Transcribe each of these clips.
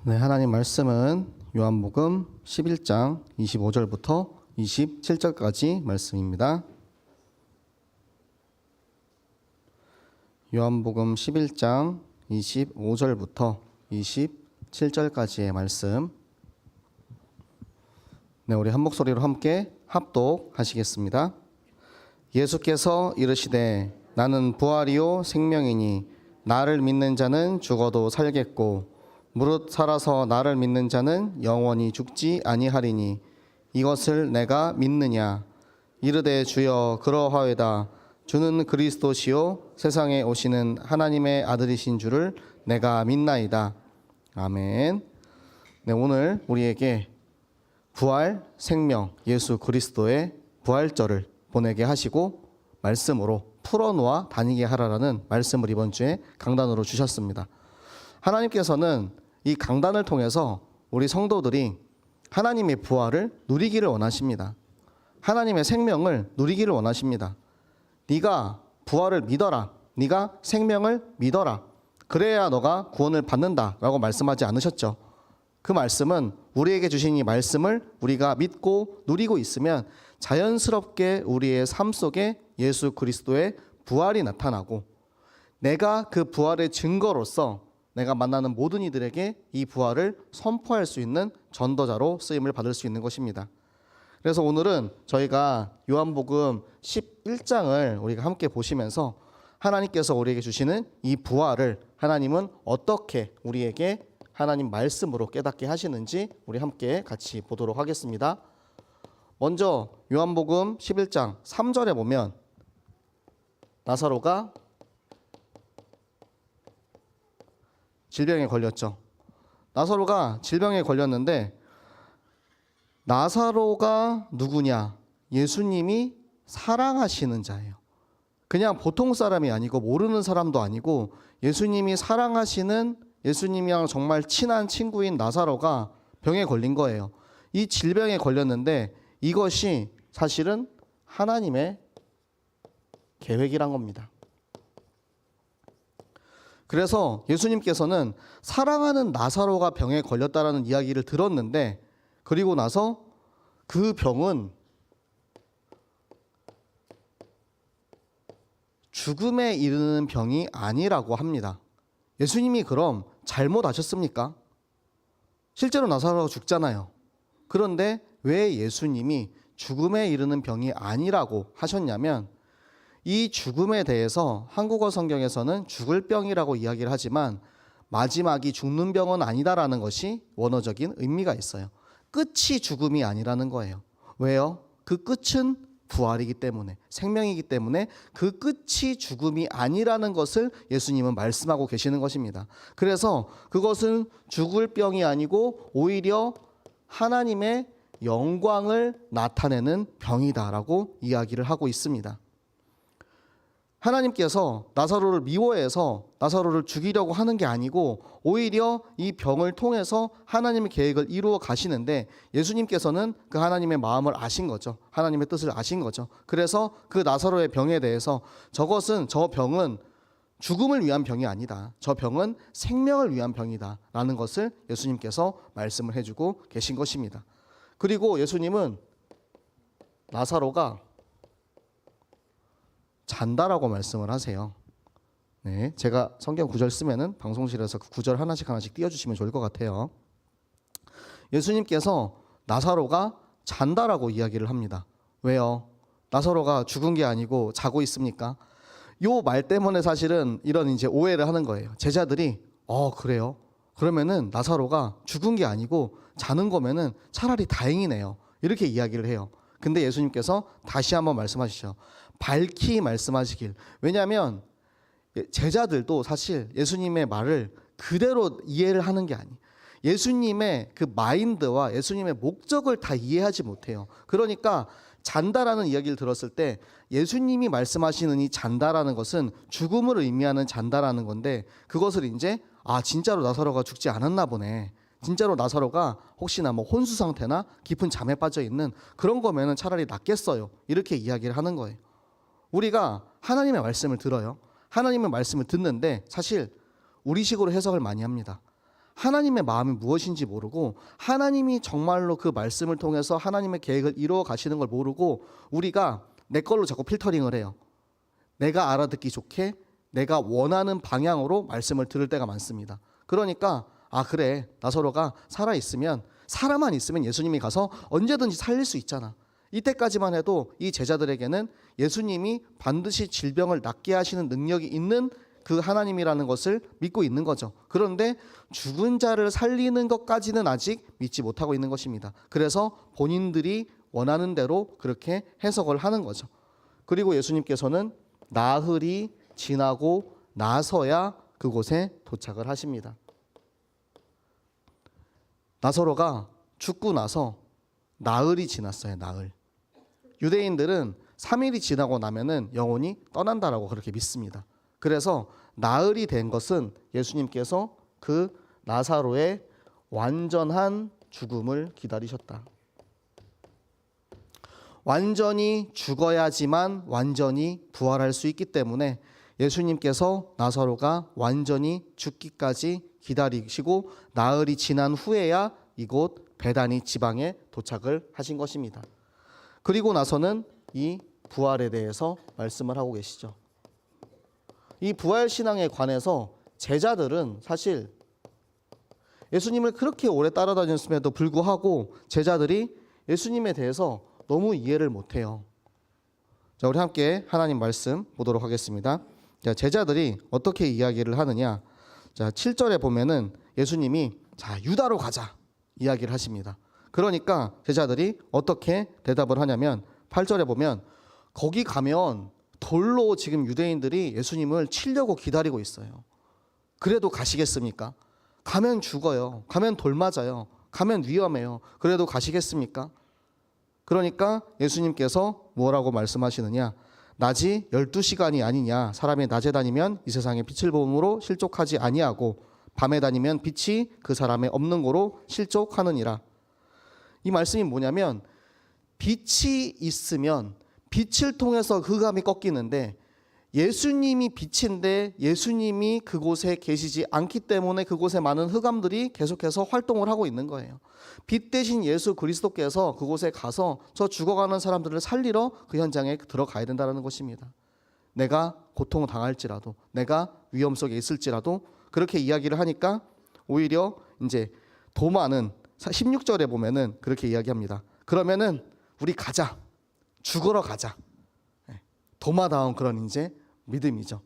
네, 하나님 말씀은 요한복음 11장 25절부터 27절까지 말씀입니다. 요한복음 11장 25절부터 27절까지의 말씀. 네, 우리 한 목소리로 함께 합독하시겠습니다. 예수께서 이르시되 나는 부활이요 생명이니 나를 믿는 자는 죽어도 살겠고 무릇 살아서 나를 믿는 자는 영원히 죽지 아니하리니 이것을 내가 믿느냐. 이르되 주여 그러하외다. 주는 그리스도시요 세상에 오시는 하나님의 아들이신 줄을 내가 믿나이다. 아멘. 네, 오늘 우리에게 부활, 생명, 예수 그리스도의 부활절을 보내게 하시고 말씀으로 풀어놓아 다니게 하라라는 말씀을 이번 주에 강단으로 주셨습니다. 하나님께서는 이 강단을 통해서 우리 성도들이 하나님의 부활을 누리기를 원하십니다. 하나님의 생명을 누리기를 원하십니다. 네가 부활을 믿어라. 네가 생명을 믿어라. 그래야 너가 구원을 받는다라고 말씀하지 않으셨죠. 그 말씀은 우리에게 주신 이 말씀을 우리가 믿고 누리고 있으면 자연스럽게 우리의 삶 속에 예수 그리스도의 부활이 나타나고 내가 그 부활의 증거로서 내가 만나는 모든 이들에게 이 부활을 선포할 수 있는 전도자로 쓰임을 받을 수 있는 것입니다. 그래서 오늘은 저희가 요한복음 11장을 우리가 함께 보시면서 하나님께서 우리에게 주시는 이 부활을 하나님은 어떻게 우리에게 하나님 말씀으로 깨닫게 하시는지 우리 함께 같이 보도록 하겠습니다. 먼저 요한복음 11장 3절에 보면 나사로가 질병에 걸렸죠. 나사로가 질병에 걸렸는데 나사로가 누구냐? 예수님이 사랑하시는 자예요. 그냥 보통 사람이 아니고 모르는 사람도 아니고 예수님이 사랑하시는 예수님이랑 정말 친한 친구인 나사로가 병에 걸린 거예요. 이 질병에 걸렸는데 이것이 사실은 하나님의 계획이란 겁니다. 그래서 예수님께서는 사랑하는 나사로가 병에 걸렸다라는 이야기를 들었는데 그리고 나서 그 병은 죽음에 이르는 병이 아니라고 합니다. 예수님이 그럼 잘못하셨습니까? 실제로 나사로가 죽잖아요. 그런데 왜 예수님이 죽음에 이르는 병이 아니라고 하셨냐면 이 죽음에 대해서 한국어 성경에서는 죽을 병이라고 이야기를 하지만 마지막이 죽는 병은 아니다라는 것이 원어적인 의미가 있어요. 끝이 죽음이 아니라는 거예요. 왜요? 그 끝은 부활이기 때문에, 생명이기 때문에 그 끝이 죽음이 아니라는 것을 예수님은 말씀하고 계시는 것입니다. 그래서 그것은 죽을 병이 아니고 오히려 하나님의 영광을 나타내는 병이다라고 이야기를 하고 있습니다. 하나님께서 나사로를 미워해서 나사로를 죽이려고 하는 게 아니고 오히려 이 병을 통해서 하나님의 계획을 이루어 가시는데 예수님께서는 그 하나님의 마음을 아신 거죠. 하나님의 뜻을 아신 거죠. 그래서 그 나사로의 병에 대해서 저 병은 죽음을 위한 병이 아니다. 저 병은 생명을 위한 병이다 라는 것을 예수님께서 말씀을 해주고 계신 것입니다. 그리고 예수님은 나사로가 잔다라고 말씀을 하세요. 네, 제가 성경 구절 쓰면은 방송실에서 그 구절 하나씩 띄워주시면 좋을 것 같아요. 예수님께서 나사로가 잔다라고 이야기를 합니다. 왜요? 나사로가 죽은 게 아니고 자고 있습니까? 요 말 때문에 사실은 이런 이제 오해를 하는 거예요. 제자들이 그래요? 그러면은 나사로가 죽은 게 아니고 자는 거면은 차라리 다행이네요. 이렇게 이야기를 해요. 근데 예수님께서 다시 한번 말씀하시죠. 밝히 말씀하시길. 왜냐하면 제자들도 사실 예수님의 말을 그대로 이해를 하는 게 아니에요. 예수님의 그 마인드와 예수님의 목적을 다 이해하지 못해요. 그러니까 잔다라는 이야기를 들었을 때 예수님이 말씀하시는 이 잔다라는 것은 죽음을 의미하는 잔다라는 건데 그것을 이제 진짜로 나사로가 죽지 않았나 보네. 진짜로 나사로가 혹시나 혼수 상태나 깊은 잠에 빠져 있는 그런 거면은 차라리 낫겠어요. 이렇게 이야기를 하는 거예요. 우리가 하나님의 말씀을 들어요. 하나님의 말씀을 듣는데 사실 우리식으로 해석을 많이 합니다. 하나님의 마음이 무엇인지 모르고 하나님이 정말로 그 말씀을 통해서 하나님의 계획을 이루어 가시는 걸 모르고 우리가 내 걸로 자꾸 필터링을 해요. 내가 알아듣기 좋게 내가 원하는 방향으로 말씀을 들을 때가 많습니다. 그러니까 그래, 나사로가 살아만 있으면 예수님이 가서 언제든지 살릴 수 있잖아. 이때까지만 해도 이 제자들에게는 예수님이 반드시 질병을 낫게 하시는 능력이 있는 그 하나님이라는 것을 믿고 있는 거죠. 그런데 죽은 자를 살리는 것까지는 아직 믿지 못하고 있는 것입니다. 그래서 본인들이 원하는 대로 그렇게 해석을 하는 거죠. 그리고 예수님께서는 나흘이 지나고 나서야 그곳에 도착을 하십니다. 나사로가 죽고 나서 나흘이 지났어요. 나흘. 유대인들은 3일이 지나고 나면은 영혼이 떠난다라고 그렇게 믿습니다. 그래서 나흘이 된 것은 예수님께서 그 나사로의 완전한 죽음을 기다리셨다. 완전히 죽어야지만 완전히 부활할 수 있기 때문에 예수님께서 나사로가 완전히 죽기까지 기다리시고 나흘이 지난 후에야 이곳 베다니 지방에 도착을 하신 것입니다. 그리고 나서는 이 부활에 대해서 말씀을 하고 계시죠. 이 부활 신앙에 관해서 제자들은 사실 예수님을 그렇게 오래 따라다녔음에도 불구하고 제자들이 예수님에 대해서 너무 이해를 못해요. 자, 우리 함께 하나님 말씀 보도록 하겠습니다. 자, 제자들이 어떻게 이야기를 하느냐. 자, 7절에 보면은 예수님이 유다로 가자 이야기를 하십니다. 그러니까 제자들이 어떻게 대답을 하냐면 8절에 보면 거기 가면 돌로 지금 유대인들이 예수님을 치려고 기다리고 있어요. 그래도 가시겠습니까? 가면 죽어요. 가면 돌 맞아요. 가면 위험해요. 그래도 가시겠습니까? 그러니까 예수님께서 뭐라고 말씀하시느냐. 낮이 12시간이 아니냐. 사람이 낮에 다니면 이 세상에 빛을 보음으로 실족하지 아니하고 밤에 다니면 빛이 그 사람의 없는 고로 실족하느니라. 이 말씀이 뭐냐면 빛이 있으면 빛을 통해서 흑암이 꺾이는데 예수님이 빛인데 예수님이 그곳에 계시지 않기 때문에 그곳에 많은 흑암들이 계속해서 활동을 하고 있는 거예요. 빛 대신 예수 그리스도께서 그곳에 가서 저 죽어가는 사람들을 살리러 그 현장에 들어가야 된다는 것입니다. 내가 고통을 당할지라도 내가 위험 속에 있을지라도 그렇게 이야기를 하니까 오히려 이제 도마는 16절에 보면은 그렇게 이야기합니다. 그러면은 우리 가자. 죽으러 가자. 도마다운 그런 이제 믿음이죠.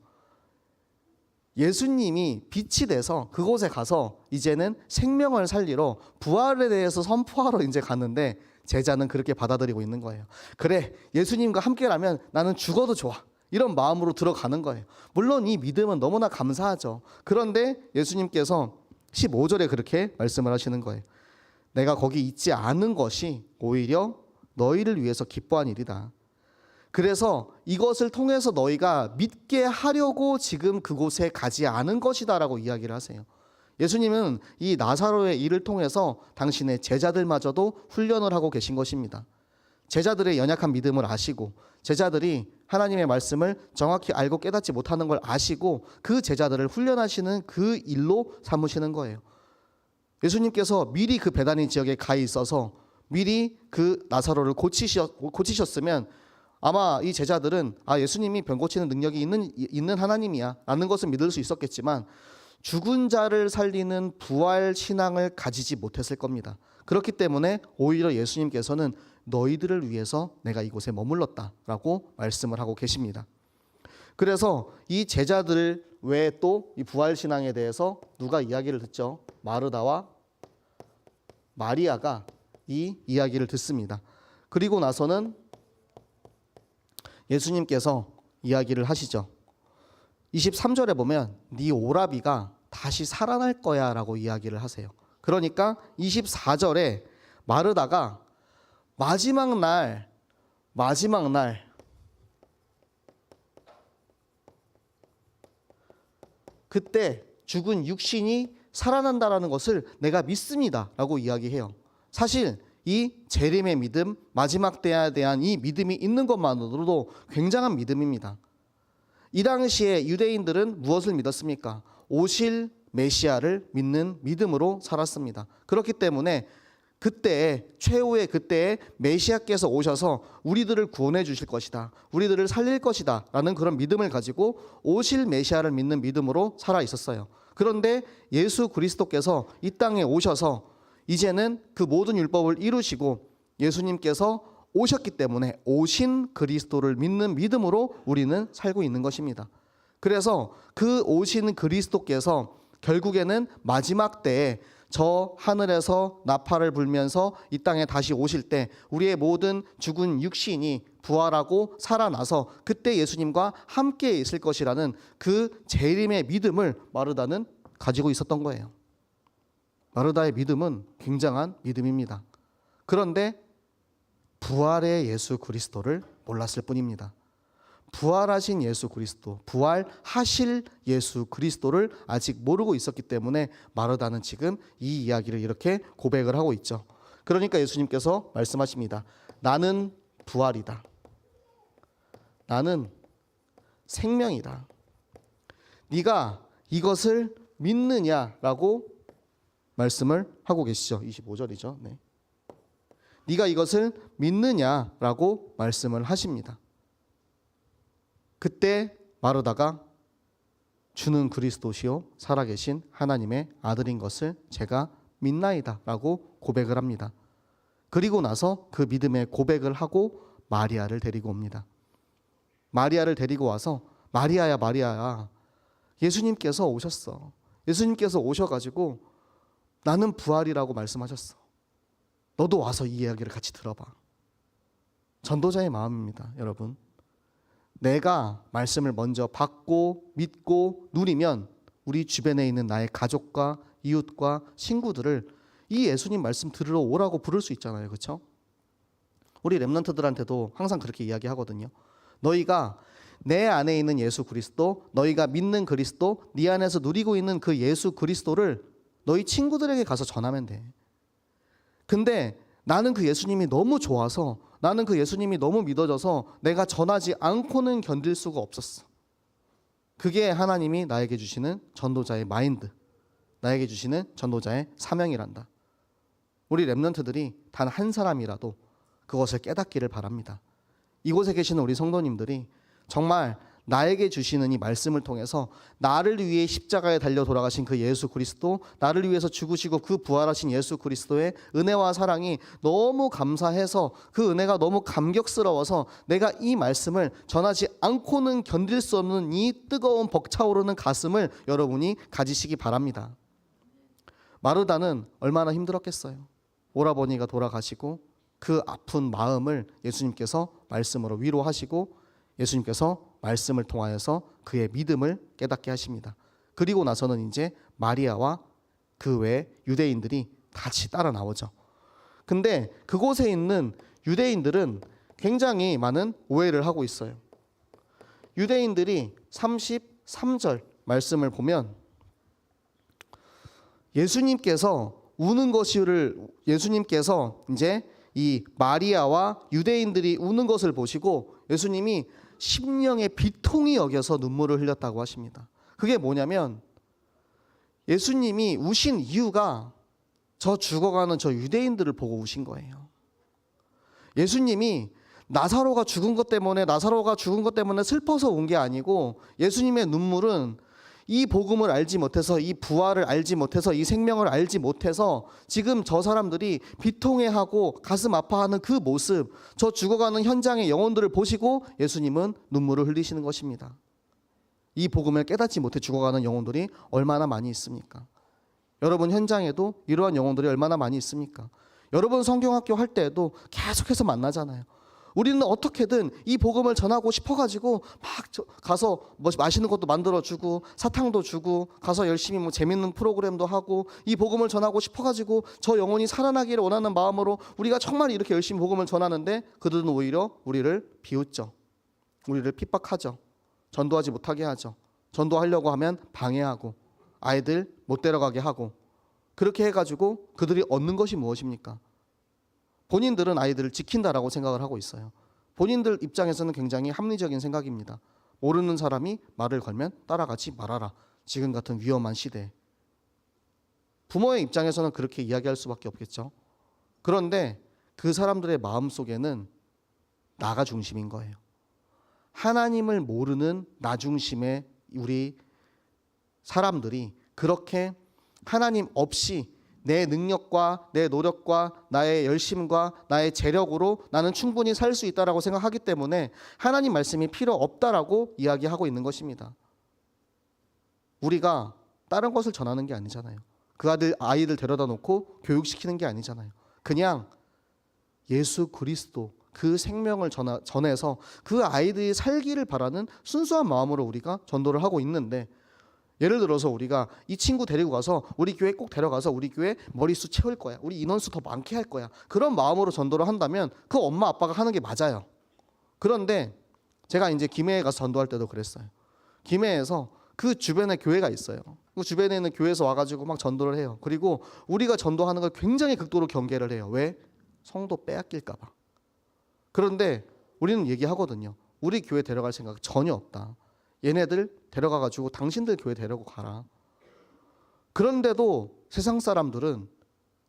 예수님이 빛이 돼서 그곳에 가서 이제는 생명을 살리러 부활에 대해서 선포하러 이제 갔는데 제자는 그렇게 받아들이고 있는 거예요. 그래, 예수님과 함께라면 나는 죽어도 좋아. 이런 마음으로 들어가는 거예요. 물론 이 믿음은 너무나 감사하죠. 그런데 예수님께서 15절에 그렇게 말씀을 하시는 거예요. 내가 거기 있지 않은 것이 오히려 너희를 위해서 기뻐한 일이다. 그래서 이것을 통해서 너희가 믿게 하려고 지금 그곳에 가지 않은 것이다라고 이야기를 하세요. 예수님은 이 나사로의 일을 통해서 당신의 제자들마저도 훈련을 하고 계신 것입니다. 제자들의 연약한 믿음을 아시고 제자들이 하나님의 말씀을 정확히 알고 깨닫지 못하는 걸 아시고 그 제자들을 훈련하시는 그 일로 삼으시는 거예요. 예수님께서 미리 그 베다니 지역에 가 있어서 미리 그 나사로를 고치셨으면 아마 이 제자들은 예수님이 병 고치는 능력이 있는 하나님이야 라는 것을 믿을 수 있었겠지만 죽은 자를 살리는 부활 신앙을 가지지 못했을 겁니다. 그렇기 때문에 오히려 예수님께서는 너희들을 위해서 내가 이곳에 머물렀다라고 말씀을 하고 계십니다. 그래서 이 제자들 외에 또 이 부활 신앙에 대해서 누가 이야기를 듣죠? 마르다와 마리아가 이 이야기를 듣습니다. 그리고 나서는 예수님께서 이야기를 하시죠. 23절에 보면 네 오라비가 다시 살아날 거야 라고 이야기를 하세요. 그러니까 24절에 마르다가 마지막 날 그때 죽은 육신이 살아난다라는 것을 내가 믿습니다 라고 이야기해요. 사실 이 재림의 믿음, 마지막 때에 대한 이 믿음이 있는 것만으로도 굉장한 믿음입니다. 이 당시에 유대인들은 무엇을 믿었습니까? 오실 메시아를 믿는 믿음으로 살았습니다. 그렇기 때문에 그때 최후의 그때에 메시아께서 오셔서 우리들을 구원해 주실 것이다, 우리들을 살릴 것이다 라는 그런 믿음을 가지고 오실 메시아를 믿는 믿음으로 살아 있었어요. 그런데 예수 그리스도께서 이 땅에 오셔서 이제는 그 모든 율법을 이루시고 예수님께서 오셨기 때문에 오신 그리스도를 믿는 믿음으로 우리는 살고 있는 것입니다. 그래서 그 오신 그리스도께서 결국에는 마지막 때에 저 하늘에서 나팔을 불면서 이 땅에 다시 오실 때 우리의 모든 죽은 육신이 부활하고 살아나서 그때 예수님과 함께 있을 것이라는 그 재림의 믿음을 마르다는 가지고 있었던 거예요. 마르다의 믿음은 굉장한 믿음입니다. 그런데 부활의 예수 그리스도를 몰랐을 뿐입니다. 부활하신 예수 그리스도, 부활하실 예수 그리스도를 아직 모르고 있었기 때문에 마르다는 지금 이 이야기를 이렇게 고백을 하고 있죠. 그러니까 예수님께서 말씀하십니다. 나는 부활이다. 나는 생명이다. 네가 이것을 믿느냐라고 말씀을 하고 계시죠. 25절이죠. 네. 네가 이것을 믿느냐라고 말씀을 하십니다. 그때 마르다가 주는 그리스도시요 살아계신 하나님의 아들인 것을 제가 믿나이다 라고 고백을 합니다. 그리고 나서 그 믿음의 고백을 하고 마리아를 데리고 옵니다. 마리아를 데리고 와서 마리아야 마리아야, 예수님께서 오셨어. 예수님께서 오셔가지고 나는 부활이라고 말씀하셨어. 너도 와서 이 이야기를 같이 들어봐. 전도자의 마음입니다, 여러분. 내가 말씀을 먼저 받고 믿고 누리면 우리 주변에 있는 나의 가족과 이웃과 친구들을 이 예수님 말씀 들으러 오라고 부를 수 있잖아요. 그렇죠? 우리 렘넌트들한테도 항상 그렇게 이야기하거든요. 너희가 내 안에 있는 예수 그리스도, 너희가 믿는 그리스도, 네 안에서 누리고 있는 그 예수 그리스도를 너희 친구들에게 가서 전하면 돼. 근데 나는 그 예수님이 너무 좋아서, 나는 그 예수님이 너무 믿어져서 내가 전하지 않고는 견딜 수가 없었어. 그게 하나님이 나에게 주시는 전도자의 마인드, 나에게 주시는 전도자의 사명이란다. 우리 렘넌트들이 단 한 사람이라도 그것을 깨닫기를 바랍니다. 이곳에 계시는 우리 성도님들이 정말 나에게 주시는 이 말씀을 통해서 나를 위해 십자가에 달려 돌아가신 그 예수 그리스도, 나를 위해서 죽으시고 그 부활하신 예수 그리스도의 은혜와 사랑이 너무 감사해서 그 은혜가 너무 감격스러워서 내가 이 말씀을 전하지 않고는 견딜 수 없는 이 뜨거운 벅차오르는 가슴을 여러분이 가지시기 바랍니다. 마르다는 얼마나 힘들었겠어요. 오라버니가 돌아가시고 그 아픈 마음을 예수님께서 말씀으로 위로하시고 예수님께서 말씀을 통하여서 그의 믿음을 깨닫게 하십니다. 그리고 나서는 이제 마리아와 그 외 유대인들이 같이 따라 나오죠. 근데 그곳에 있는 유대인들은 굉장히 많은 오해를 하고 있어요. 유대인들이 33절 말씀을 보면 예수님께서 우는 것을, 예수님께서 이제 이 마리아와 유대인들이 우는 것을 보시고 예수님이 심령의 비통이 여겨서 눈물을 흘렸다고 하십니다. 그게 뭐냐면 예수님이 우신 이유가 저 죽어가는 저 유대인들을 보고 우신 거예요. 예수님이 나사로가 죽은 것 때문에 슬퍼서 운 게 아니고 예수님의 눈물은 이 복음을 알지 못해서, 이 부활을 알지 못해서, 이 생명을 알지 못해서 지금 저 사람들이 비통해하고 가슴 아파하는 그 모습, 저 죽어가는 현장의 영혼들을 보시고 예수님은 눈물을 흘리시는 것입니다. 이 복음을 깨닫지 못해 죽어가는 영혼들이 얼마나 많이 있습니까? 여러분 현장에도 이러한 영혼들이 얼마나 많이 있습니까? 여러분 성경학교 할 때에도 계속해서 만나잖아요. 우리는 어떻게든 이 복음을 전하고 싶어가지고 막 가서 뭐 맛있는 것도 만들어주고 사탕도 주고 가서 열심히 뭐 재밌는 프로그램도 하고 이 복음을 전하고 싶어가지고 저 영혼이 살아나기를 원하는 마음으로 우리가 정말 이렇게 열심히 복음을 전하는데 그들은 오히려 우리를 비웃죠. 우리를 핍박하죠. 전도하지 못하게 하죠. 전도하려고 하면 방해하고 아이들 못 데려가게 하고 그렇게 해가지고 그들이 얻는 것이 무엇입니까? 본인들은 아이들을 지킨다라고 생각을 하고 있어요. 본인들 입장에서는 굉장히 합리적인 생각입니다. 모르는 사람이 말을 걸면 따라가지 말아라. 지금 같은 위험한 시대에 부모의 입장에서는 그렇게 이야기할 수밖에 없겠죠. 그런데 그 사람들의 마음속에는 나가 중심인 거예요. 하나님을 모르는 나 중심의 우리 사람들이 그렇게 하나님 없이 내 능력과 내 노력과 나의 열심과 나의 재력으로 나는 충분히 살 수 있다라고 생각하기 때문에 하나님 말씀이 필요 없다라고 이야기하고 있는 것입니다. 우리가 다른 것을 전하는 게 아니잖아요. 그 아이들 데려다 놓고 교육시키는 게 아니잖아요. 그냥 예수 그리스도 그 생명을 전해서 그 아이들이 살기를 바라는 순수한 마음으로 우리가 전도를 하고 있는데, 예를 들어서 우리가 이 친구 데리고 가서 우리 교회 꼭 데려가서 우리 교회 머릿수 채울 거야, 우리 인원수 더 많게 할 거야, 그런 마음으로 전도를 한다면 그 엄마 아빠가 하는 게 맞아요. 그런데 제가 이제 김해에 가서 전도할 때도 그랬어요. 김해에서 그 주변에 교회가 있어요. 그 주변에 있는 교회에서 와가지고 막 전도를 해요. 그리고 우리가 전도하는 걸 굉장히 극도로 경계를 해요. 왜? 성도 빼앗길까 봐. 그런데 우리는 얘기하거든요. 우리 교회 데려갈 생각 전혀 없다. 얘네들 데려가가지고 당신들 교회 데리고 가라. 그런데도 세상 사람들은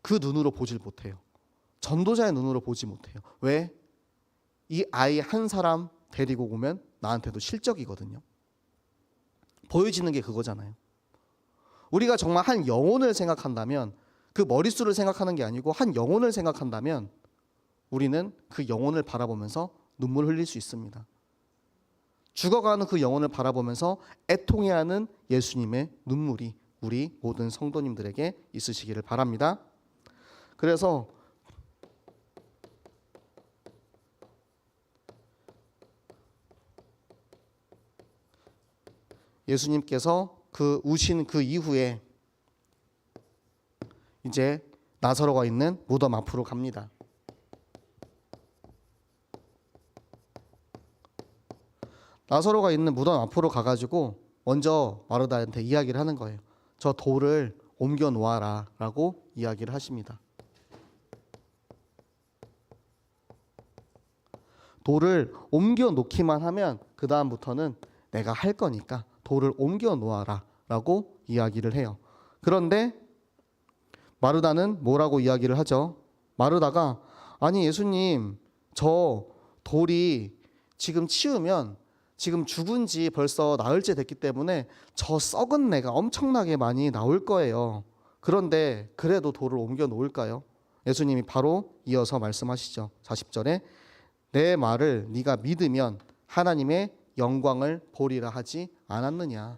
그 눈으로 보질 못해요. 전도자의 눈으로 보지 못해요. 왜? 이 아이 한 사람 데리고 오면 나한테도 실적이거든요. 보여지는 게 그거잖아요. 우리가 정말 한 영혼을 생각한다면, 그 머릿수를 생각하는 게 아니고 한 영혼을 생각한다면 우리는 그 영혼을 바라보면서 눈물 흘릴 수 있습니다. 죽어가는 그 영혼을 바라보면서 애통해하는 예수님의 눈물이 우리 모든 성도님들에게 있으시기를 바랍니다. 그래서 예수님께서 그 우신 그 이후에 이제 나사로가 있는 무덤 앞으로 갑니다. 나사로가 있는 무덤 앞으로 가가지고 먼저 마르다한테 이야기를 하는 거예요. 저 돌을 옮겨 놓아라 라고 이야기를 하십니다. 돌을 옮겨 놓기만 하면 그 다음부터는 내가 할 거니까 돌을 옮겨 놓아라 라고 이야기를 해요. 그런데 마르다는 뭐라고 이야기를 하죠? 마르다가 아니 예수님, 저 돌이 지금 치우면 지금 죽은 지 벌써 나흘째 됐기 때문에 저 썩은 내가 엄청나게 많이 나올 거예요. 그런데 그래도 돌을 옮겨 놓을까요? 예수님이 바로 이어서 말씀하시죠. 40절에 내 말을 네가 믿으면 하나님의 영광을 보리라 하지 않았느냐.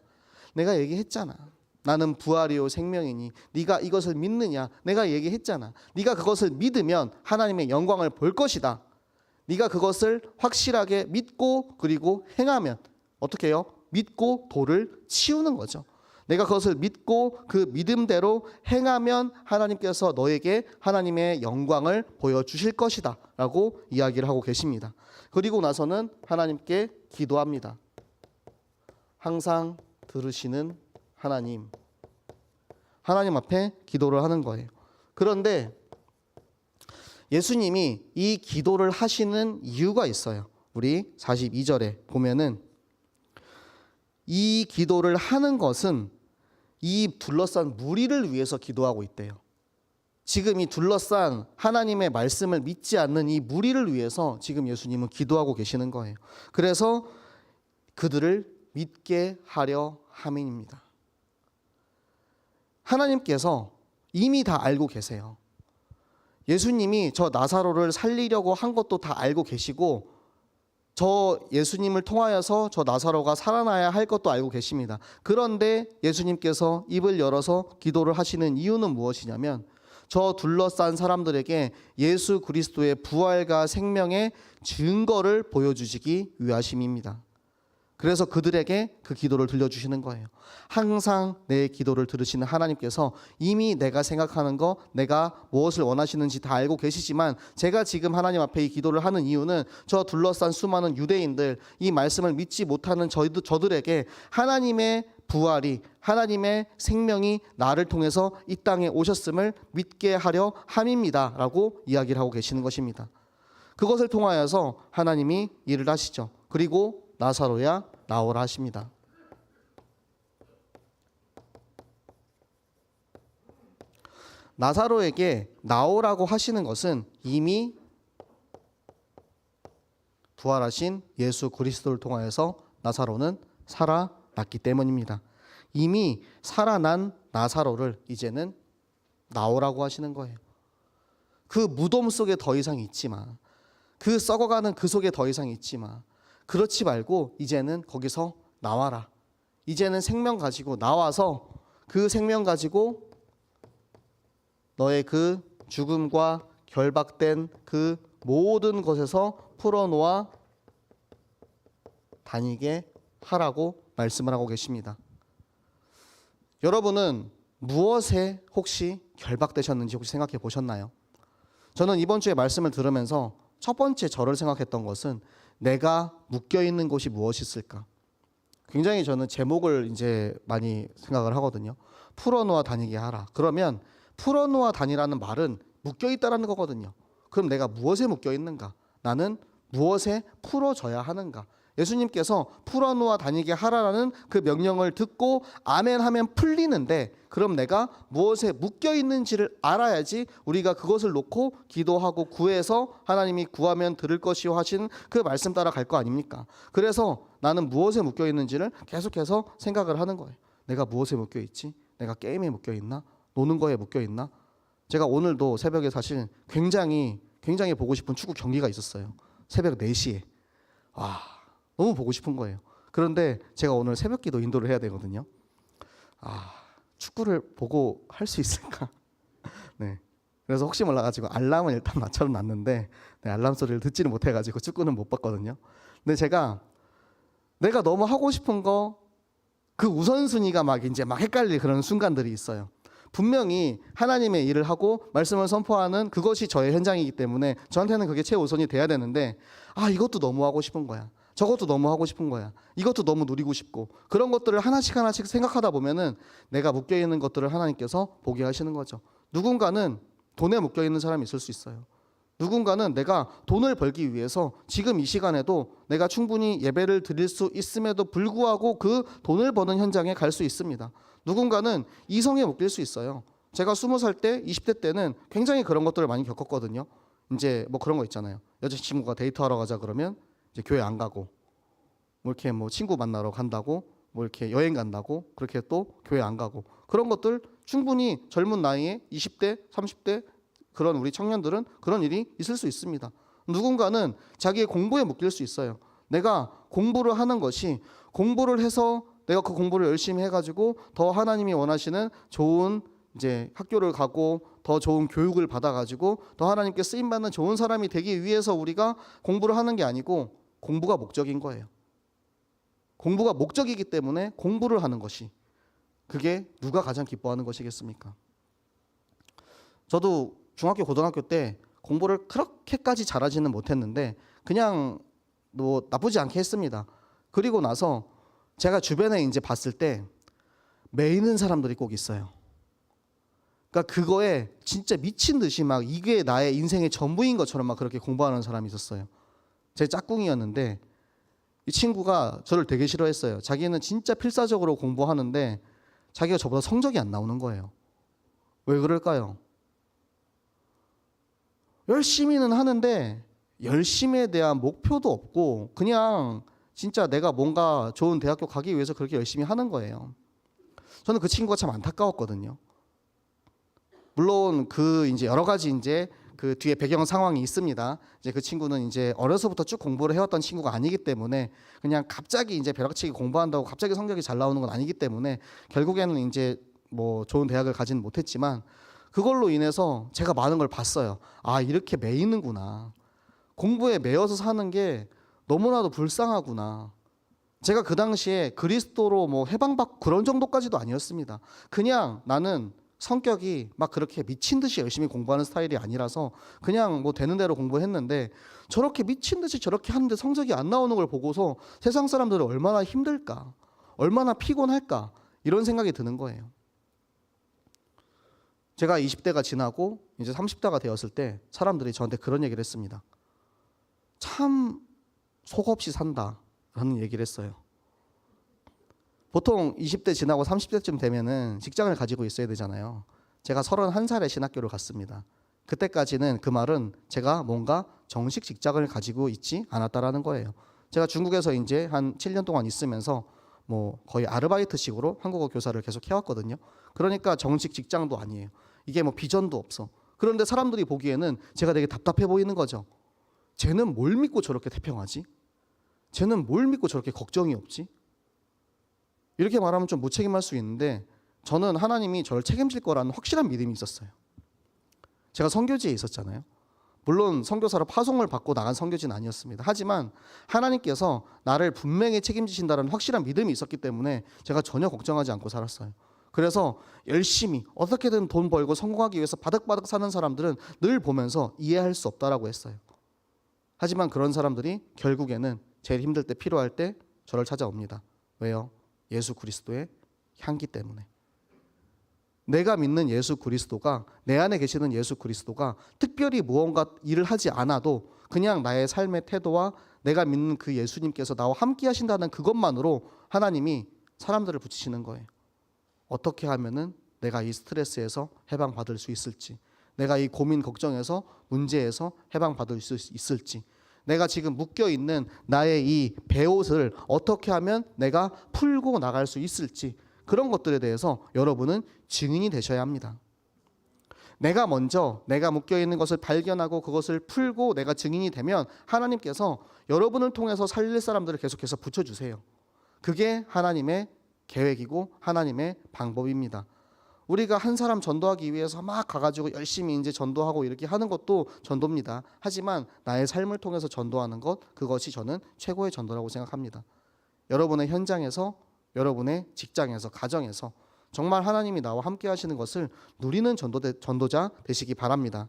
내가 얘기했잖아. 나는 부활이요 생명이니 네가 이것을 믿느냐. 내가 얘기했잖아. 네가 그것을 믿으면 하나님의 영광을 볼 것이다. 네가 그것을 확실하게 믿고 그리고 행하면 어떻게 해요? 믿고 돌을 치우는 거죠. 내가 그것을 믿고 그 믿음대로 행하면 하나님께서 너에게 하나님의 영광을 보여주실 것이다 라고 이야기를 하고 계십니다. 그리고 나서는 하나님께 기도합니다. 항상 들으시는 하나님 앞에 기도를 하는 거예요. 그런데 예수님이 이 기도를 하시는 이유가 있어요. 우리 42절에 보면은 이 기도를 하는 것은 이 둘러싼 무리를 위해서 기도하고 있대요. 지금 이 둘러싼 하나님의 말씀을 믿지 않는 이 무리를 위해서 지금 예수님은 기도하고 계시는 거예요. 그래서 그들을 믿게 하려 함입니다. 하나님께서 이미 다 알고 계세요. 예수님이 저 나사로를 살리려고 한 것도 다 알고 계시고 저 예수님을 통하여서 저 나사로가 살아나야 할 것도 알고 계십니다. 그런데 예수님께서 입을 열어서 기도를 하시는 이유는 무엇이냐면 저 둘러싼 사람들에게 예수 그리스도의 부활과 생명의 증거를 보여주시기 위하심입니다. 그래서 그들에게 그 기도를 들려주시는 거예요. 항상 내 기도를 들으시는 하나님께서 이미 내가 생각하는 거, 내가 무엇을 원하시는지 다 알고 계시지만 제가 지금 하나님 앞에 이 기도를 하는 이유는 저 둘러싼 수많은 유대인들, 이 말씀을 믿지 못하는 저들에게 하나님의 부활이, 하나님의 생명이 나를 통해서 이 땅에 오셨음을 믿게 하려 함입니다 라고 이야기를 하고 계시는 것입니다. 그것을 통하여서 하나님이 일을 하시죠. 그리고 나사로야 나오라 하십니다. 나사로에게 나오라고 하시는 것은 이미 부활하신 예수 그리스도를 통하여서 나사로는 살아났기 때문입니다. 이미 살아난 나사로를 이제는 나오라고 하시는 거예요. 그 무덤 속에 더 이상 있지 마. 그 썩어가는 그 속에 더 이상 있지 마. 그렇지 말고 이제는 거기서 나와라. 이제는 생명 가지고 나와서 그 생명 가지고 너의 그 죽음과 결박된 그 모든 것에서 풀어놓아 다니게 하라고 말씀을 하고 계십니다. 여러분은 무엇에 혹시 결박되셨는지 혹시 생각해 보셨나요? 저는 이번 주에 말씀을 들으면서 첫 번째 저를 생각했던 것은 내가 묶여 있는 곳이 무엇이 있을까? 굉장히 저는 제목을 이제 많이 생각을 하거든요. 풀어놓아 다니게 하라. 그러면 풀어놓아 다니라는 말은 묶여 있다라는 거거든요. 그럼 내가 무엇에 묶여 있는가? 나는 무엇에 풀어져야 하는가? 예수님께서 풀어놓아 다니게 하라라는 그 명령을 듣고 아멘 하면 풀리는데, 그럼 내가 무엇에 묶여 있는지를 알아야지 우리가 그것을 놓고 기도하고 구해서 하나님이 구하면 들을 것이요 하신 그 말씀 따라 갈 거 아닙니까? 그래서 나는 무엇에 묶여 있는지를 계속해서 생각을 하는 거예요. 내가 무엇에 묶여 있지? 내가 게임에 묶여 있나? 노는 거에 묶여 있나? 제가 오늘도 새벽에 사실 굉장히 보고 싶은 축구 경기가 있었어요. 새벽 4시에. 와, 너무 보고 싶은 거예요. 그런데 제가 오늘 새벽기도 인도를 해야 되거든요. 축구를 보고 할 수 있을까? 네. 그래서 혹시 몰라가지고 알람은 일단 맞춰놨는데 알람 소리를 듣지를 못해가지고 축구는 못 봤거든요. 근데 내가 너무 하고 싶은 거 그 우선순위가 막 헷갈릴 그런 순간들이 있어요. 분명히 하나님의 일을 하고 말씀을 선포하는 그것이 저의 현장이기 때문에 저한테는 그게 최우선이 돼야 되는데, 이것도 너무 하고 싶은 거야. 저것도 너무 하고 싶은 거야. 이것도 너무 누리고 싶고, 그런 것들을 하나씩 생각하다 보면은 내가 묶여 있는 것들을 하나님께서 보게 하시는 거죠. 누군가는 돈에 묶여 있는 사람이 있을 수 있어요. 누군가는 내가 돈을 벌기 위해서 지금 이 시간에도 내가 충분히 예배를 드릴 수 있음에도 불구하고 그 돈을 버는 현장에 갈 수 있습니다. 누군가는 이성에 묶일 수 있어요. 제가 20살 때, 20대 때는 굉장히 그런 것들을 많이 겪었거든요. 이제 뭐 그런 거 있잖아요. 여자친구가 데이트하러 가자 그러면 이제 교회 안 가고, 뭐 이렇게 뭐 친구 만나러 간다고, 뭐 이렇게 여행 간다고, 그렇게 또 교회 안 가고, 그런 것들 충분히 젊은 나이에 20대, 30대 그런 우리 청년들은 그런 일이 있을 수 있습니다. 누군가는 자기의 공부에 묶일 수 있어요. 내가 공부를 하는 것이, 공부를 해서 내가 그 공부를 열심히 해가지고 더 하나님이 원하시는 좋은 이제 학교를 가고 더 좋은 교육을 받아가지고 더 하나님께 쓰임받는 좋은 사람이 되기 위해서 우리가 공부를 하는 게 아니고, 공부가 목적인 거예요. 공부가 목적이기 때문에 공부를 하는 것이, 그게 누가 가장 기뻐하는 것이겠습니까? 저도 중학교 고등학교 때 공부를 그렇게까지 잘하지는 못했는데 그냥 뭐 나쁘지 않게 했습니다. 그리고 나서 제가 주변에 이제 봤을 때 매이는 사람들이 꼭 있어요. 그러니까 그거에 진짜 미친 듯이 막 이게 나의 인생의 전부인 것처럼 막 그렇게 공부하는 사람이 있었어요. 제 짝꿍이었는데 이 친구가 저를 되게 싫어했어요. 자기는 진짜 필사적으로 공부하는데 자기가 저보다 성적이 안 나오는 거예요. 왜 그럴까요? 열심히는 하는데 열심에 대한 목표도 없고 그냥 진짜 내가 뭔가 좋은 대학교 가기 위해서 그렇게 열심히 하는 거예요. 저는 그 친구가 참 안타까웠거든요. 물론 그 이제 여러 가지 이제 그 뒤에 배경 상황이 있습니다. 이제 그 친구는 이제 어려서부터 쭉 공부를 해왔던 친구가 아니기 때문에 그냥 갑자기 이제 벼락치기 공부한다고 갑자기 성적이 잘 나오는 건 아니기 때문에 결국에는 이제 뭐 좋은 대학을 가지는 못했지만, 그걸로 인해서 제가 많은 걸 봤어요. 이렇게 매이는구나. 공부에 매여서 사는 게 너무나도 불쌍하구나. 제가 그 당시에 그리스도로 뭐 해방받고 그런 정도까지도 아니었습니다. 그냥 나는 성격이 막 그렇게 미친 듯이 열심히 공부하는 스타일이 아니라서 그냥 뭐 되는 대로 공부했는데, 저렇게 미친 듯이 저렇게 하는데 성적이 안 나오는 걸 보고서 세상 사람들은 얼마나 힘들까, 얼마나 피곤할까, 이런 생각이 드는 거예요. 제가 20대가 지나고 이제 30대가 되었을 때 사람들이 저한테 그런 얘기를 했습니다. 참 속없이 산다라는 얘기를 했어요. 보통 20대 지나고 30대쯤 되면은 직장을 가지고 있어야 되잖아요. 제가 31살에 신학교를 갔습니다. 그때까지는 그 말은 제가 뭔가 정식 직장을 가지고 있지 않았다라는 거예요. 제가 중국에서 이제 한 7년 동안 있으면서 뭐 거의 아르바이트식으로 한국어 교사를 계속 해왔거든요. 그러니까 정식 직장도 아니에요. 이게 뭐 비전도 없어. 그런데 사람들이 보기에는 제가 되게 답답해 보이는 거죠. 쟤는 뭘 믿고 저렇게 태평하지? 쟤는 뭘 믿고 저렇게 걱정이 없지? 이렇게 말하면 좀 무책임할 수 있는데 저는 하나님이 저를 책임질 거라는 확실한 믿음이 있었어요. 제가 선교지에 있었잖아요. 물론 선교사로 파송을 받고 나간 선교지는 아니었습니다. 하지만 하나님께서 나를 분명히 책임지신다는 확실한 믿음이 있었기 때문에 제가 전혀 걱정하지 않고 살았어요. 그래서 열심히 어떻게든 돈 벌고 성공하기 위해서 바득바득 사는 사람들은 늘 보면서 이해할 수 없다라고 했어요. 하지만 그런 사람들이 결국에는 제일 힘들 때 필요할 때 저를 찾아옵니다. 왜요? 예수 그리스도의 향기 때문에. 내가 믿는 예수 그리스도가, 내 안에 계시는 예수 그리스도가 특별히 무언가 일을 하지 않아도 그냥 나의 삶의 태도와 내가 믿는 그 예수님께서 나와 함께 하신다는 그것만으로 하나님이 사람들을 붙이시는 거예요. 어떻게 하면은 내가 이 스트레스에서 해방받을 수 있을지, 내가 이 고민 걱정에서 문제에서 해방받을 수 있을지, 내가 지금 묶여있는 나의 이 배옷을 어떻게 하면 내가 풀고 나갈 수 있을지, 그런 것들에 대해서 여러분은 증인이 되셔야 합니다. 내가 먼저 내가 묶여있는 것을 발견하고 그것을 풀고 내가 증인이 되면 하나님께서 여러분을 통해서 살릴 사람들을 계속해서 붙여주세요. 그게 하나님의 계획이고 하나님의 방법입니다. 우리가 한 사람 전도하기 위해서 막 가가지고 열심히 이제 전도하고 이렇게 하는 것도 전도입니다. 하지만 나의 삶을 통해서 전도하는 것, 그것이 저는 최고의 전도라고 생각합니다. 여러분의 현장에서, 여러분의 직장에서, 가정에서 정말 하나님이 나와 함께 하시는 것을 누리는 전도자 되시기 바랍니다.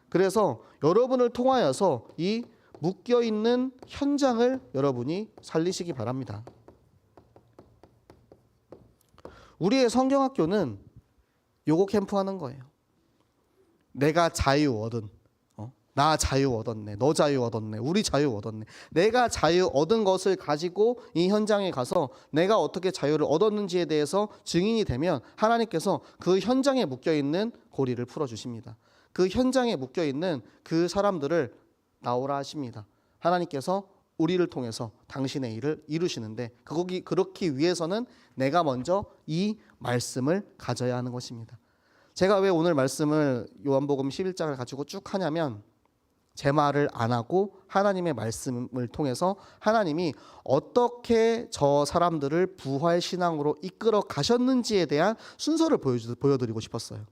그래서 여러분을 통하여서 이 묶여있는 현장을 여러분이 살리시기 바랍니다. 우리의 성경학교는 요거 캠프 하는 거예요. 내가 자유 얻은, 나 자유 얻었네, 너 자유 얻었네, 우리 자유 얻었네. 내가 자유 얻은 것을 가지고 이 현장에 가서 내가 어떻게 자유를 얻었는지에 대해서 증인이 되면 하나님께서 그 현장에 묶여있는 고리를 풀어주십니다. 그 현장에 묶여있는 그 사람들을 나오라 하십니다. 하나님께서 우리를 통해서 당신의 일을 이루시는데 그렇기 위해서는 내가 먼저 이 말씀을 가져야 하는 것입니다. 제가 왜 오늘 말씀을 요한복음 11장을 가지고 쭉 하냐면 제 말을 안 하고 하나님의 말씀을 통해서 하나님이 어떻게 저 사람들을 부활신앙으로 이끌어 가셨는지에 대한 순서를 보여드리고 싶었어요.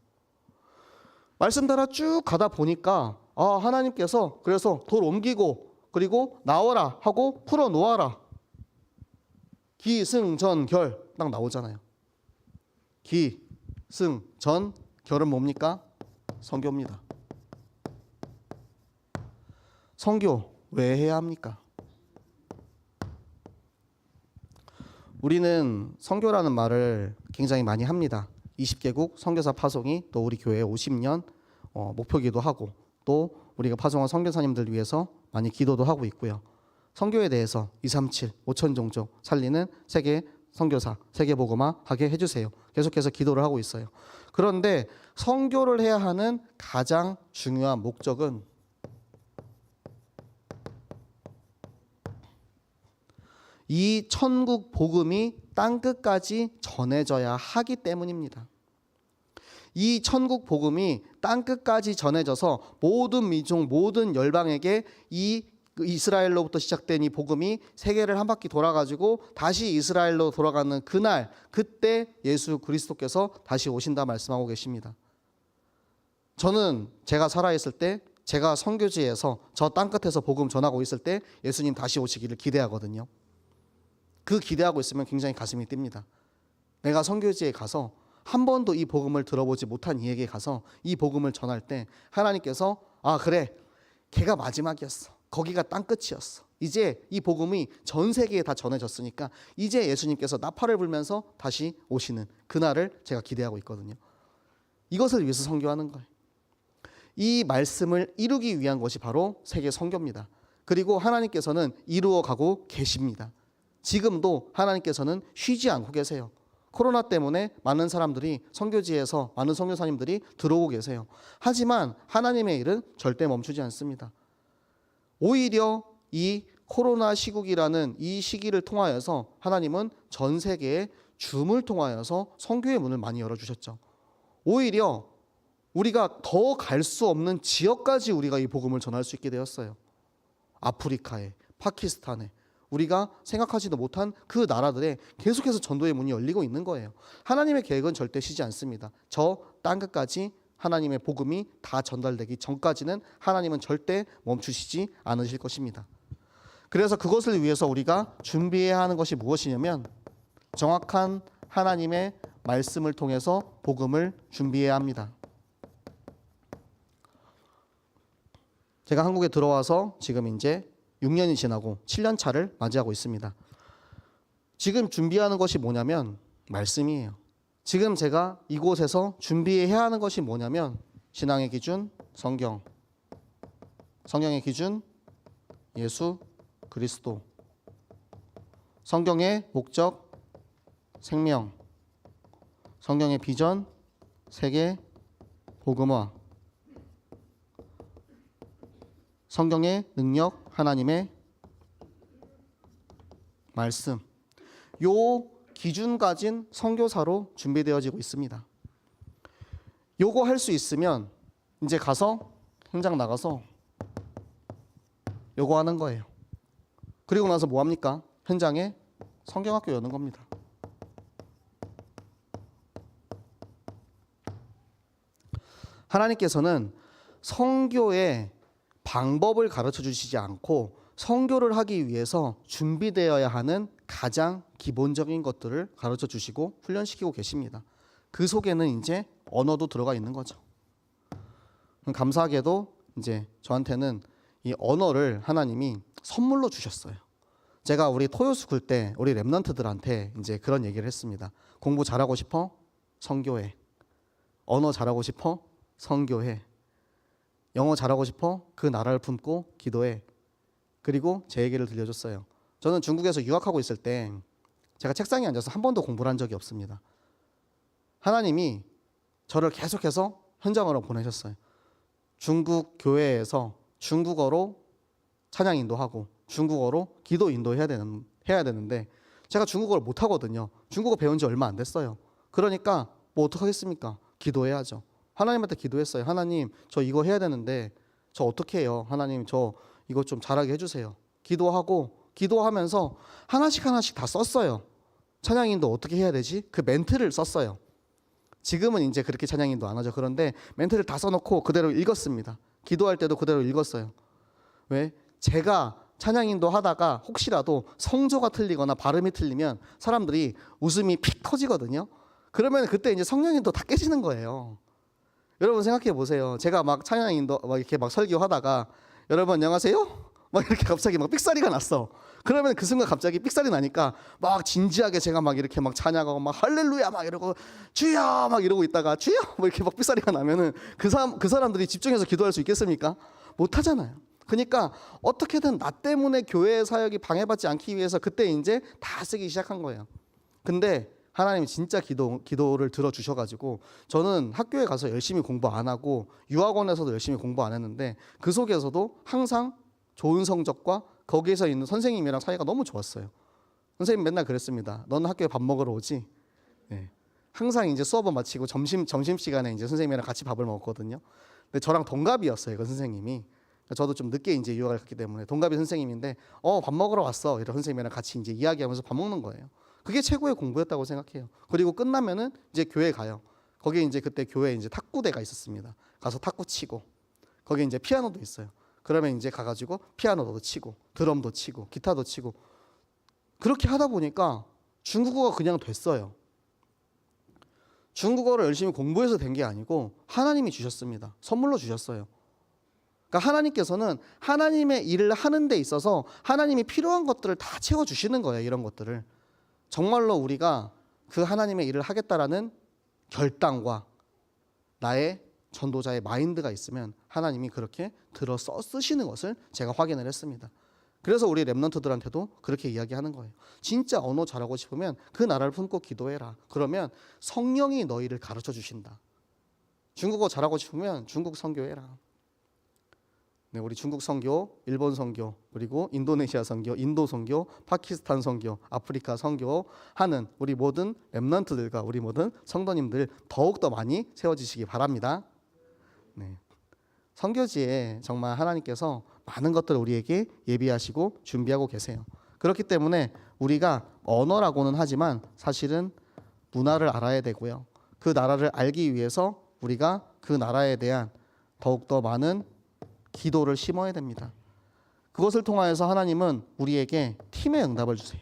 말씀 따라 쭉 가다 보니까 하나님께서 그래서 돌 옮기고 그리고 나와라 하고 풀어놓아라. 기승전결 딱 나오잖아요. 기승전결은 뭡니까? 선교입니다. 선교 왜 해야 합니까? 우리는 선교라는 말을 굉장히 많이 합니다. 20개국 선교사 파송이 또 우리 교회 50년 목표기도 하고 또 우리가 파송한 선교사님들 위해서 많이 기도도 하고 있고요. 선교에 대해서 237, 5천 종족 살리는 세계 선교사, 세계 복음화 하게 해주세요. 계속해서 기도를 하고 있어요. 그런데 선교를 해야 하는 가장 중요한 목적은 이 천국 복음이 땅끝까지 전해져야 하기 때문입니다. 이 천국 복음이 땅끝까지 전해져서 모든 민족, 모든 열방에게 이 이스라엘로부터 시작된 이 복음이 세계를 한 바퀴 돌아가지고 다시 이스라엘로 돌아가는 그날, 그때 예수 그리스도께서 다시 오신다 말씀하고 계십니다. 저는 제가 살아있을 때, 제가 선교지에서 저 땅끝에서 복음 전하고 있을 때 예수님 다시 오시기를 기대하거든요. 그 기대하고 있으면 굉장히 가슴이 뜁니다. 내가 선교지에 가서 한 번도 이 복음을 들어보지 못한 이에게 가서 이 복음을 전할 때 하나님께서 그래, 걔가 마지막이었어. 거기가 땅끝이었어. 이제 이 복음이 전 세계에 다 전해졌으니까 이제 예수님께서 나팔을 불면서 다시 오시는 그날을 제가 기대하고 있거든요. 이것을 위해서 선교하는 거예요. 이 말씀을 이루기 위한 것이 바로 세계 선교입니다. 그리고 하나님께서는 이루어가고 계십니다. 지금도 하나님께서는 쉬지 않고 계세요. 코로나 때문에 많은 사람들이 선교지에서 많은 선교사님들이 들어오고 계세요. 하지만 하나님의 일은 절대 멈추지 않습니다. 오히려 이 코로나 시국이라는 이 시기를 통하여서 하나님은 전 세계에 줌을 통하여서 선교의 문을 많이 열어주셨죠. 오히려 우리가 더 갈 수 없는 지역까지 우리가 이 복음을 전할 수 있게 되었어요. 아프리카에, 파키스탄에, 우리가 생각하지도 못한 그 나라들에 계속해서 전도의 문이 열리고 있는 거예요. 하나님의 계획은 절대 쉬지 않습니다. 저 땅끝까지 하나님의 복음이 다 전달되기 전까지는 하나님은 절대 멈추시지 않으실 것입니다. 그래서 그것을 위해서 우리가 준비해야 하는 것이 무엇이냐면 정확한 하나님의 말씀을 통해서 복음을 준비해야 합니다. 제가 한국에 들어와서 지금 이제 6년이 지나고 7년 차를 맞이하고 있습니다. 지금 준비하는 것이 뭐냐면 말씀이에요. 지금 제가 이곳에서 준비해야 하는 것이 뭐냐면 신앙의 기준, 성경, 성경의 기준, 예수, 그리스도, 성경의 목적, 생명, 성경의 비전, 세계, 복음화, 성경의 능력, 하나님의 말씀. 요 기준 가진 선교사로 준비되어지고 있습니다. 요거 할 수 있으면 이제 가서 현장 나가서 요거 하는 거예요. 그리고 나서 뭐 합니까? 현장에 성경학교 여는 겁니다. 하나님께서는 선교의 방법을 가르쳐 주시지 않고 선교를 하기 위해서 준비되어야 하는 가장 기본적인 것들을 가르쳐 주시고 훈련시키고 계십니다. 그 속에는 이제 언어도 들어가 있는 거죠. 감사하게도 이제 저한테는 이 언어를 하나님이 선물로 주셨어요. 제가 우리 토요스쿨 때 우리 랩런트들한테 이제 그런 얘기를 했습니다. 공부 잘하고 싶어? 선교해. 언어 잘하고 싶어? 선교해. 영어 잘하고 싶어? 그 나라를 품고 기도해. 그리고 제 얘기를 들려줬어요. 저는 중국에서 유학하고 있을 때 제가 책상에 앉아서 한 번도 공부를 한 적이 없습니다. 하나님이 저를 계속해서 현장으로 보내셨어요. 중국 교회에서 중국어로 찬양 인도하고 중국어로 기도 인도해야 되는데 제가 중국어를 못하거든요. 중국어 배운 지 얼마 안 됐어요. 그러니까 뭐 어떡하겠습니까? 기도해야죠. 하나님한테 기도했어요. 하나님, 저 이거 해야 되는데 저 어떻게 해요? 하나님, 저 이거 좀 잘하게 해주세요. 기도하면서 하나씩 다 썼어요. 찬양인도 어떻게 해야 되지? 그 멘트를 썼어요. 지금은 이제 그렇게 찬양인도 안 하죠. 그런데 멘트를 다 써놓고 그대로 읽었습니다. 기도할 때도 그대로 읽었어요. 왜? 제가 찬양인도 하다가 혹시라도 성조가 틀리거나 발음이 틀리면 사람들이 웃음이 픽 터지거든요. 그러면 그때 이제 성령님도 다 깨지는 거예요. 여러분 생각해 보세요. 제가 막 찬양인도 막 이렇게 막 설교하다가 여러분 안녕하세요? 막 이렇게 갑자기 막 삑사리가 났어. 그러면 그 순간 갑자기 삑사리 나니까 막 진지하게 제가 막 이렇게 막 찬양하고 막 할렐루야 막 이러고 주여 막 이러고 있다가 주여 뭐 이렇게 막 삑사리가 나면은 그 사람들이 집중해서 기도할 수 있겠습니까? 못 하잖아요. 그러니까 어떻게든 나 때문에 교회 사역이 방해받지 않기 위해서 그때 이제 다 쓰기 시작한 거예요. 근데 하나님이 진짜 기도를 들어주셔가지고 저는 학교에 가서 열심히 공부 안 하고 유학원에서도 열심히 공부 안 했는데 그 속에서도 항상 좋은 성적과 거기에서 있는 선생님이랑 사이가 너무 좋았어요. 선생님 맨날 그랬습니다. 너는 학교에 밥 먹으러 오지? 네. 항상 이제 수업을 마치고 점심시간에 이제 선생님이랑 같이 밥을 먹었거든요. 근데 저랑 동갑이었어요. 그 선생님이. 저도 좀 늦게 이제 유학을 갔기 때문에 동갑이 선생님인데 밥 먹으러 왔어. 이런 선생님이랑 같이 이제 이야기하면서 밥 먹는 거예요. 그게 최고의 공부였다고 생각해요. 그리고 끝나면은 이제 교회 가요. 거기에 이제 그때 교회에 이제 탁구대가 있었습니다. 가서 탁구 치고 거기에 이제 피아노도 있어요. 그러면 이제 가가지고 피아노도 치고 드럼도 치고 기타도 치고 그렇게 하다 보니까 중국어가 그냥 됐어요. 중국어를 열심히 공부해서 된 게 아니고 하나님이 주셨습니다. 선물로 주셨어요. 그러니까 하나님께서는 하나님의 일을 하는 데 있어서 하나님이 필요한 것들을 다 채워주시는 거예요. 이런 것들을. 정말로 우리가 그 하나님의 일을 하겠다라는 결단과 나의 전도자의 마인드가 있으면 하나님이 그렇게 들어 쓰시는 것을 제가 확인을 했습니다. 그래서 우리 렘넌트들한테도 그렇게 이야기하는 거예요. 진짜 언어 잘하고 싶으면 그 나라를 품고 기도해라. 그러면 성령이 너희를 가르쳐 주신다. 중국어 잘하고 싶으면 중국 선교해라. 네, 우리 중국 선교, 일본 선교, 그리고 인도네시아 선교, 인도 선교, 파키스탄 선교, 아프리카 선교 하는 우리 모든 렘넌트들과 우리 모든 성도님들 더욱더 많이 세워지시기 바랍니다. 네. 선교지에 정말 하나님께서 많은 것들을 우리에게 예비하시고 준비하고 계세요. 그렇기 때문에 우리가 언어라고는 하지만 사실은 문화를 알아야 되고요. 그 나라를 알기 위해서 우리가 그 나라에 대한 더욱더 많은 기도를 심어야 됩니다. 그것을 통하여서 하나님은 우리에게 팀의 응답을 주세요.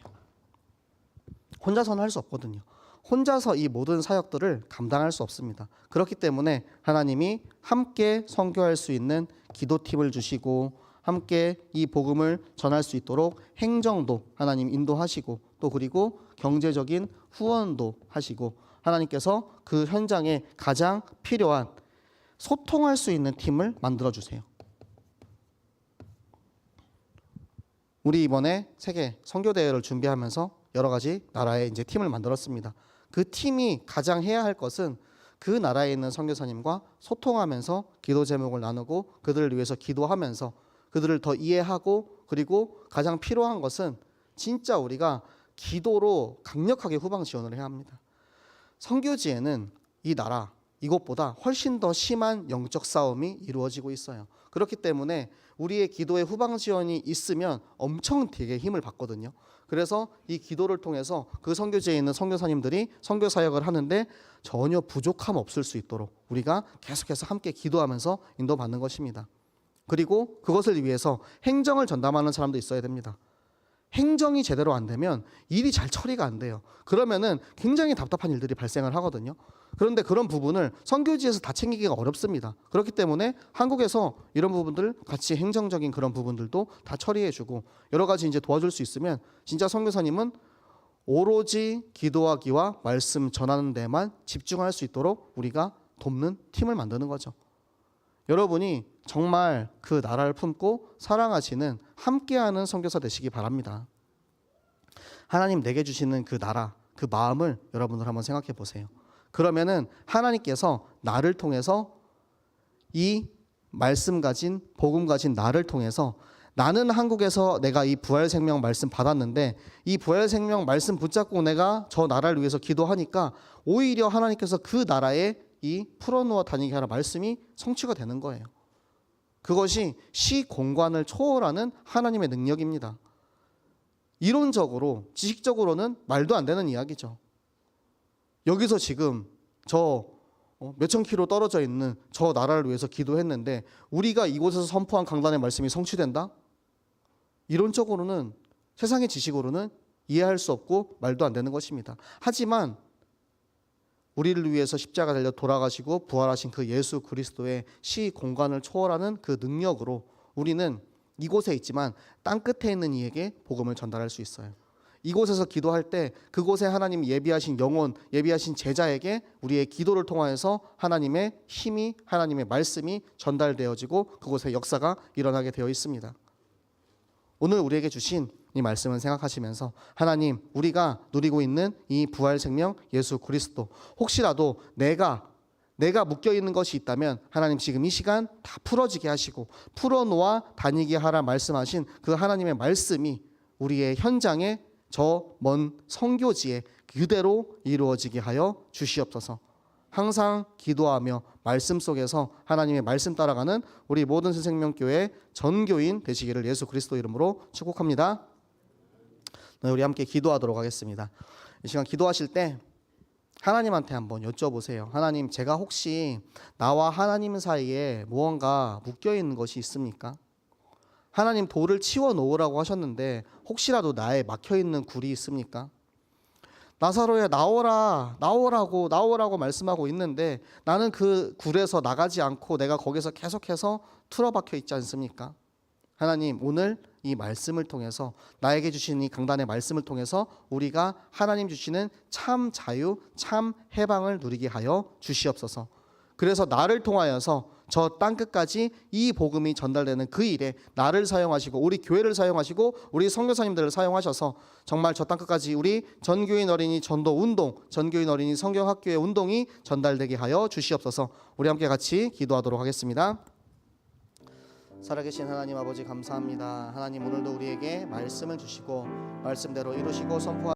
혼자서는 할 수 없거든요. 혼자서 이 모든 사역들을 감당할 수 없습니다. 그렇기 때문에 하나님이 함께 선교할 수 있는 기도팀을 주시고 함께 이 복음을 전할 수 있도록 행정도 하나님 인도하시고 또 그리고 경제적인 후원도 하시고 하나님께서 그 현장에 가장 필요한 소통할 수 있는 팀을 만들어 주세요. 우리 이번에 세계 선교대회를 준비하면서 여러 가지 나라의 이제 팀을 만들었습니다. 그 팀이 가장 해야 할 것은 그 나라에 있는 선교사님과 소통하면서 기도 제목을 나누고 그들을 위해서 기도하면서 그들을 더 이해하고 그리고 가장 필요한 것은 진짜 우리가 기도로 강력하게 후방 지원을 해야 합니다. 선교지에는 이 나라 이것보다 훨씬 더 심한 영적 싸움이 이루어지고 있어요. 그렇기 때문에 우리의 기도에 후방 지원이 있으면 엄청 되게 힘을 받거든요. 그래서 이 기도를 통해서 그 선교지에 있는 선교사님들이 선교 사역을 하는데 전혀 부족함 없을 수 있도록 우리가 계속해서 함께 기도하면서 인도받는 것입니다. 그리고 그것을 위해서 행정을 전담하는 사람도 있어야 됩니다. 행정이 제대로 안 되면 일이 잘 처리가 안 돼요. 그러면은 굉장히 답답한 일들이 발생을 하거든요. 그런데 그런 부분을 선교지에서 다 챙기기가 어렵습니다. 그렇기 때문에 한국에서 이런 부분들 같이 행정적인 그런 부분들도 다 처리해주고 여러 가지 이제 도와줄 수 있으면 진짜 선교사님은 오로지 기도하기와 말씀 전하는 데만 집중할 수 있도록 우리가 돕는 팀을 만드는 거죠. 여러분이 정말 그 나라를 품고 사랑하시는 함께하는 선교사 되시기 바랍니다. 하나님 내게 주시는 그 나라, 그 마음을 여러분들 한번 생각해 보세요. 그러면은 하나님께서 나를 통해서 이 말씀 가진 복음 가진 나를 통해서 나는 한국에서 내가 이 부활생명 말씀 받았는데 이 부활생명 말씀 붙잡고 내가 저 나라를 위해서 기도하니까 오히려 하나님께서 그 나라에 이 풀어놓아 다니게 하라 말씀이 성취가 되는 거예요. 그것이 시공간을 초월하는 하나님의 능력입니다. 이론적으로 지식적으로는 말도 안 되는 이야기죠. 여기서 지금 저 몇천 킬로 떨어져 있는 저 나라를 위해서 기도했는데 우리가 이곳에서 선포한 강단의 말씀이 성취된다? 이론적으로는 세상의 지식으로는 이해할 수 없고 말도 안 되는 것입니다. 하지만 우리를 위해서 십자가 달려 돌아가시고 부활하신 그 예수 그리스도의 시 공간을 초월하는 그 능력으로 우리는 이곳에 있지만 땅 끝에 있는 이에게 복음을 전달할 수 있어요. 이곳에서 기도할 때 그곳에 하나님 예비하신 영혼, 예비하신 제자에게 우리의 기도를 통하여서 하나님의 힘이, 하나님의 말씀이 전달되어지고 그곳에 역사가 일어나게 되어 있습니다. 오늘 우리에게 주신 이 말씀을 생각하시면서 하나님 우리가 누리고 있는 이 부활 생명 예수 그리스도 혹시라도 내가 묶여있는 것이 있다면 하나님 지금 이 시간 다 풀어지게 하시고 풀어놓아 다니게 하라 말씀하신 그 하나님의 말씀이 우리의 현장에 저 먼 선교지에 그대로 이루어지게 하여 주시옵소서. 항상 기도하며 말씀 속에서 하나님의 말씀 따라가는 우리 모든 새생명교회 전교인 되시기를 예수 그리스도 이름으로 축복합니다. 우리 함께 기도하도록 하겠습니다. 이 시간 기도하실 때 하나님한테 한번 여쭤보세요. 하나님, 제가 혹시 나와 하나님 사이에 무언가 묶여있는 것이 있습니까? 하나님 돌을 치워놓으라고 하셨는데 혹시라도 나에 막혀있는 굴이 있습니까? 나사로야 나오라고 말씀하고 있는데 나는 그 굴에서 나가지 않고 내가 거기서 계속해서 틀어박혀 있지 않습니까? 하나님 오늘 이 말씀을 통해서 나에게 주신 이 강단의 말씀을 통해서 우리가 하나님 주시는 참 자유, 참 해방을 누리게 하여 주시옵소서. 그래서 나를 통하여서 저 땅끝까지 이 복음이 전달되는 그 일에 나를 사용하시고 우리 교회를 사용하시고 우리 선교사님들을 사용하셔서 정말 저 땅끝까지 우리 전교인 어린이 전도 운동, 전교인 어린이 성경학교의 운동이 전달되게 하여 주시옵소서. 우리 함께 같이 기도하도록 하겠습니다. 살아계신 하나님 아버지 감사합니다. 하나님 오늘도 우리에게 말씀을 주시고 말씀대로 이루시고 선포하시고